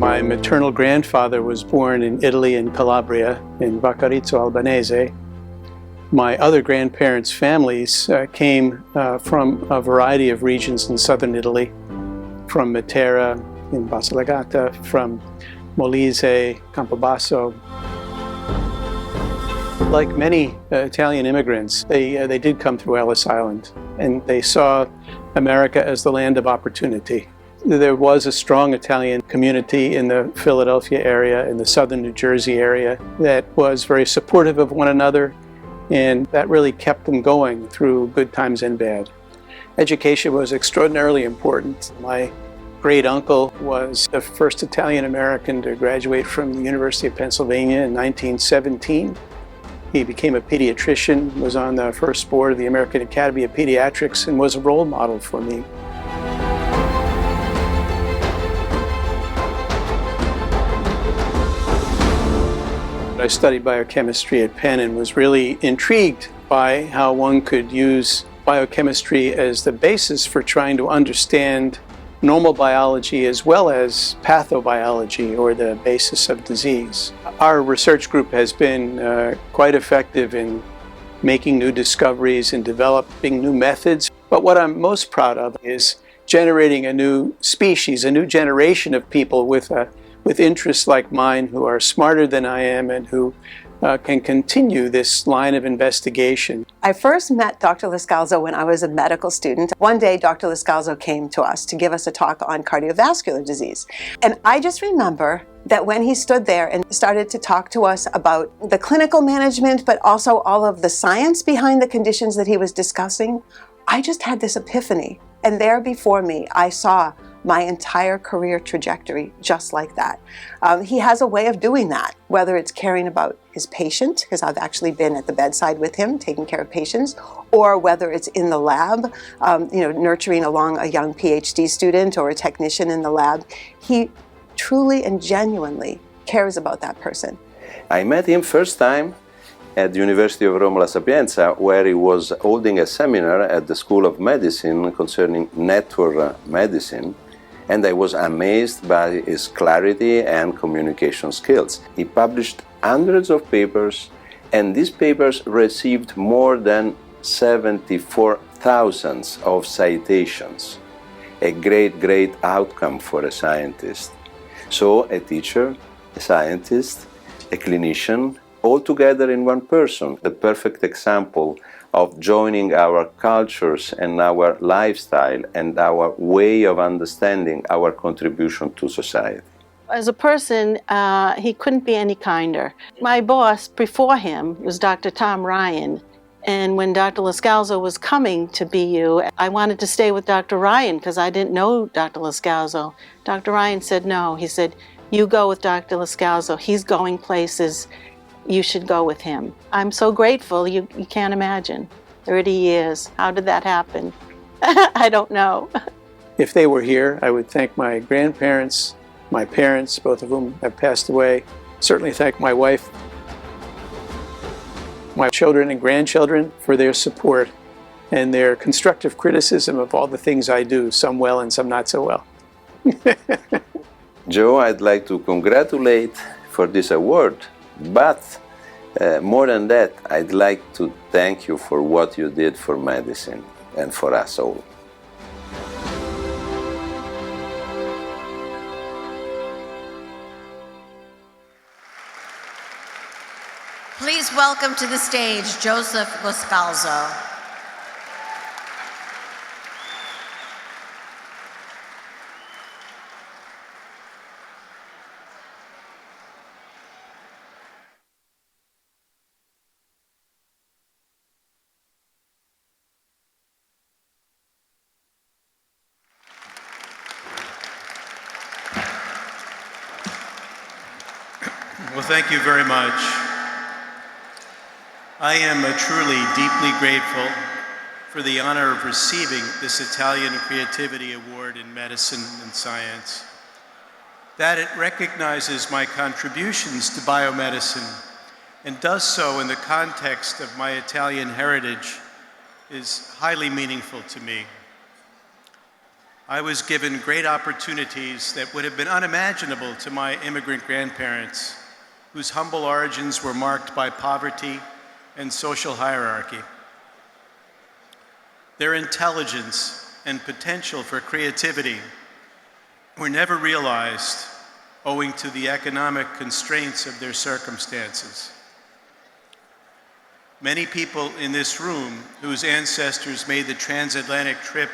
My maternal grandfather was born in Italy, in Calabria, in Vaccarizzo Albanese. My other grandparents' families came from a variety of regions in southern Italy, from Matera in Basilicata, from Molise, Campobasso. Like many Italian immigrants, they did come through Ellis Island, and they saw America as the land of opportunity. There was a strong Italian community in the Philadelphia area, in the southern New Jersey area, that was very supportive of one another, and that really kept them going through good times and bad. Education was extraordinarily important. My great uncle was the first Italian American to graduate from the University of Pennsylvania in 1917. He became a pediatrician, was on the first board of the American Academy of Pediatrics, and was a role model for me. I studied biochemistry at Penn and was really intrigued by how one could use biochemistry as the basis for trying to understand normal biology as well as pathobiology, or the basis of disease. Our research group has been quite effective in making new discoveries and developing new methods. But what I'm most proud of is generating a new species, a new generation of people with interests like mine, who are smarter than I am and who can continue this line of investigation. I first met Dr. LoScalzo when I was a medical student. One day, Dr. LoScalzo came to us to give us a talk on cardiovascular disease. And I just remember that when he stood there and started to talk to us about the clinical management, but also all of the science behind the conditions that he was discussing, I just had this epiphany. And there before me, I saw my entire career trajectory just like that. He has a way of doing that, whether it's caring about his patient, because I've actually been at the bedside with him taking care of patients, or whether it's in the lab, nurturing along a young PhD student or a technician in the lab. He truly and genuinely cares about that person. I met him first time at the University of Rome La Sapienza, where he was holding a seminar at the School of Medicine concerning network medicine. And I was amazed by his clarity and communication skills. He published hundreds of papers, and these papers received more than 74,000 of citations. A great outcome for a scientist. So a teacher, a scientist, a clinician, all together in one person, the perfect example of joining our cultures and our lifestyle and our way of understanding our contribution to society. As a person, he couldn't be any kinder. My boss before him was Dr. Tom Ryan. And when Dr. LoScalzo was coming to BU, I wanted to stay with Dr. Ryan because I didn't know Dr. LoScalzo. Dr. Ryan said no. He said, "You go with Dr. LoScalzo. He's going places. You should go with him." I'm so grateful, you can't imagine. 30 years, how did that happen? I don't know. If they were here, I would thank my grandparents, my parents, both of whom have passed away. Certainly thank my wife, my children and grandchildren for their support and their constructive criticism of all the things I do, some well and some not so well. Joe, I'd like to congratulate for this award, but more than that, I'd like to thank you for what you did for medicine and for us all. Please welcome to the stage Joseph LoScalzo. Well, thank you very much. I am truly deeply grateful for the honor of receiving this Italian Creativity Award in Medicine and Science. That it recognizes my contributions to biomedicine and does so in the context of my Italian heritage is highly meaningful to me. I was given great opportunities that would have been unimaginable to my immigrant grandparents, whose humble origins were marked by poverty and social hierarchy. Their intelligence and potential for creativity were never realized owing to the economic constraints of their circumstances. Many people in this room whose ancestors made the transatlantic trip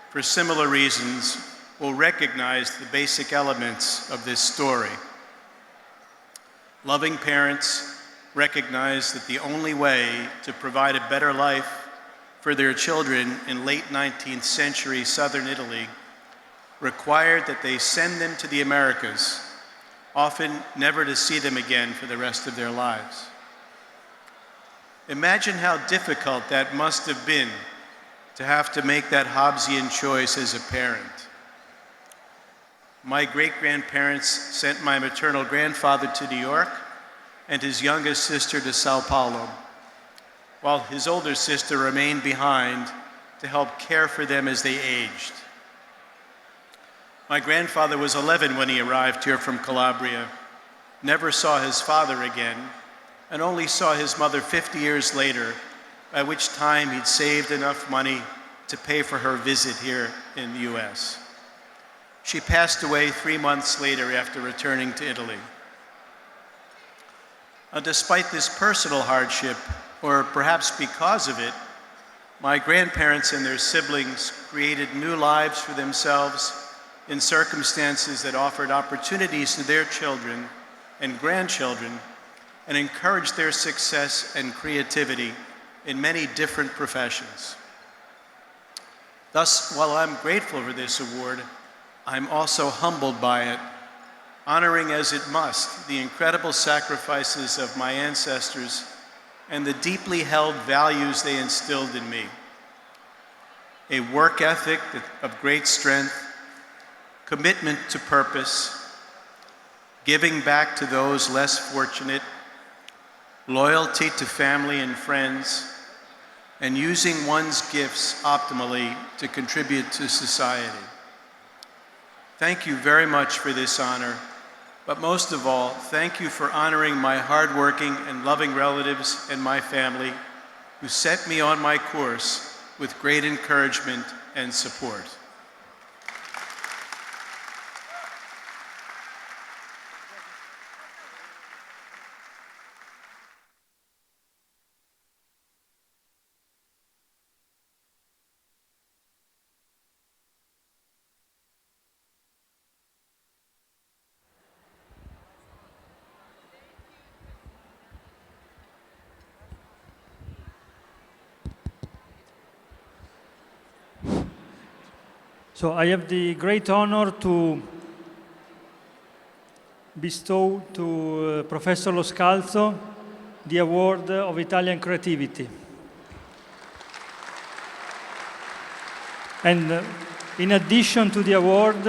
for similar reasons will recognize the basic elements of this story. Loving parents recognize that the only way to provide a better life for their children in late 19th century southern Italy required that they send them to the Americas, often never to see them again for the rest of their lives. Imagine how difficult that must have been to have to make that Hobbesian choice as a parent. My great-grandparents sent my maternal grandfather to New York and his youngest sister to Sao Paulo, while his older sister remained behind to help care for them as they aged. My grandfather was 11 when he arrived here from Calabria, never saw his father again, and only saw his mother 50 years later, by which time he'd saved enough money to pay for her visit here in the US. She passed away 3 months later after returning to Italy. Despite this personal hardship, or perhaps because of it, my grandparents and their siblings created new lives for themselves in circumstances that offered opportunities to their children and grandchildren and encouraged their success and creativity in many different professions. Thus, while I'm grateful for this award, I'm also humbled by it, honoring as it must the incredible sacrifices of my ancestors and the deeply held values they instilled in me. A work ethic of great strength, commitment to purpose, giving back to those less fortunate, loyalty to family and friends, and using one's gifts optimally to contribute to society. Thank you very much for this honor, but most of all, thank you for honoring my hardworking and loving relatives and my family who set me on my course with great encouragement and support. So I have the great honor to bestow to Professor LoScalzo the Award of Italian Creativity. And in addition to the award,